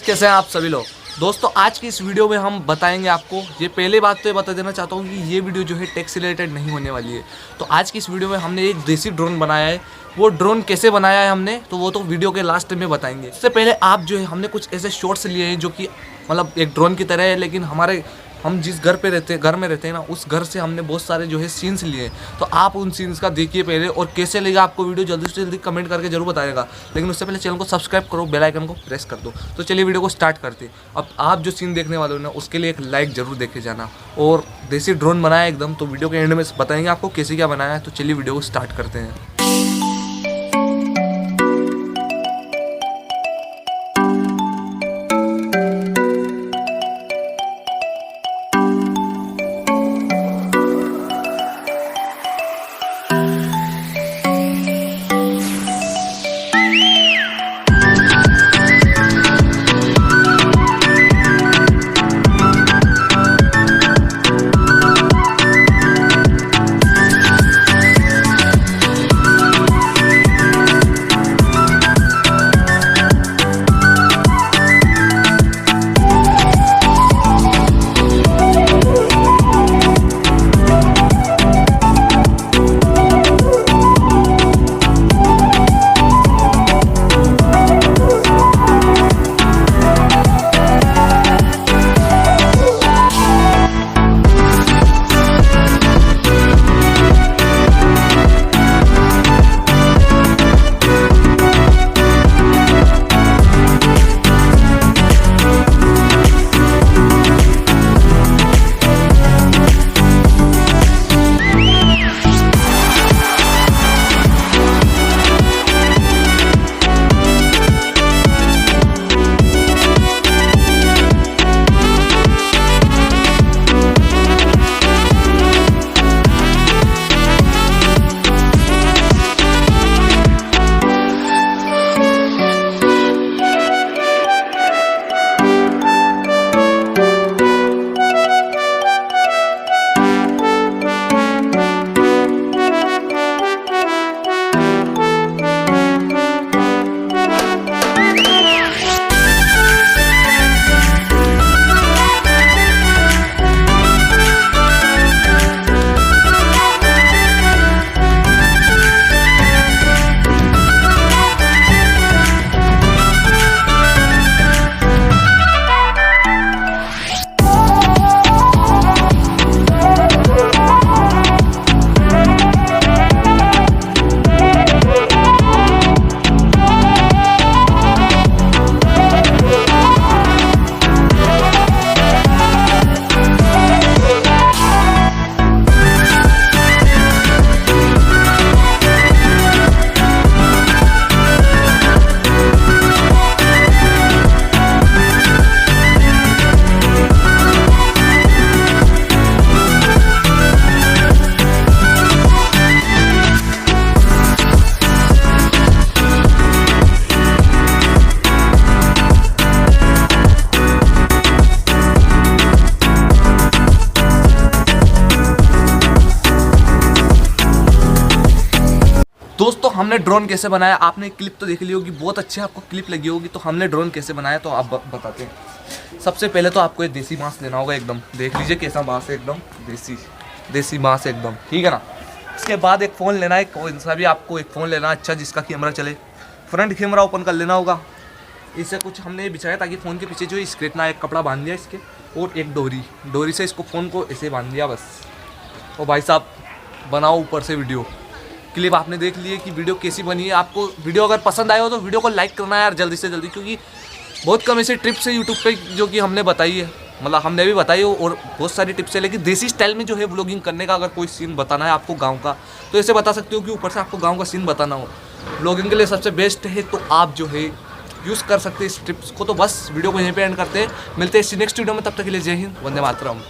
कैसे हैं आप सभी लोग। दोस्तों आज की इस वीडियो में हम बताएंगे आपको, ये पहले बात तो ये बता देना चाहता हूँ कि ये वीडियो जो है टेक से रिलेटेड नहीं होने वाली है। तो आज की इस वीडियो में हमने एक देसी ड्रोन बनाया है। वो ड्रोन कैसे बनाया है हमने, तो वो तो वीडियो के लास्ट में बताएंगे। इससे पहले आप जो है हमने कुछ ऐसे शॉट्स लिए हैं जो कि मतलब एक ड्रोन की तरह है, लेकिन हम जिस घर में रहते हैं ना, उस घर से हमने बहुत सारे जो है सीन्स लिए हैं। तो आप उन सीन्स का देखिए पहले, और कैसे लगा आपको वीडियो जल्दी से जल्दी कमेंट करके जरूर बताएगा। लेकिन उससे पहले चैनल को सब्सक्राइब करो, बेल आइकन को प्रेस कर दो। तो चलिए वीडियो को स्टार्ट करते हैं। अब आप जो सीन देखने वाले हो ना, उसके लिए एक लाइक जरूर देखे जाना। और देसी ड्रोन बनाया एकदम, तो वीडियो के एंड में बताएंगे आपको कैसे क्या बनाया है। तो चलिए वीडियो को स्टार्ट करते हैं। दोस्तों हमने ड्रोन कैसे बनाया, आपने क्लिप तो देख ली होगी, बहुत अच्छी आपको क्लिप लगी होगी। तो हमने ड्रोन कैसे बनाया तो आप बताते हैं। सबसे पहले तो आपको एक देसी बांस लेना होगा, एकदम देख लीजिए कैसा बांस है, एकदम देसी बांस एकदम, ठीक है ना। इसके बाद एक फ़ोन लेना है, कौन सा भी आपको एक फ़ोन लेना अच्छा जिसका कैमरा चले। फ्रंट कैमरा ओपन कर लेना होगा। इससे कुछ हमने बिछाया ताकि फ़ोन के पीछे जो स्क्रेच ना, एक कपड़ा बांध दिया इसके, और एक डोरी से इसको फ़ोन को ऐसे बांध दिया बस। और भाई साहब बनाओ ऊपर से वीडियो। क्लिप आपने देख ली है कि वीडियो कैसी बनी है। आपको वीडियो अगर पसंद आया हो तो वीडियो को लाइक करना है यार जल्दी से जल्दी, क्योंकि बहुत कम ऐसे टिप्स है यूट्यूब पे जो कि हमने बताई है, मतलब हमने भी बताई हो, और बहुत सारी टिप्स है। लेकिन देसी स्टाइल में जो है व्लॉगिंग करने का अगर कोई सीन बताना है आपको गांव का, तो ऐसे बता सकते हो कि ऊपर से आपको गांव का सीन बताना हो, व्लॉगिंग के लिए सबसे बेस्ट है। तो आप जो है यूज़ कर सकते हैं इस टिप्स को। तो बस वीडियो को यहीं पे एंड करते हैं, मिलते हैं इसी नेक्स्ट वीडियो में। तब तक के लिए जय हिंद, वंदे मातरम।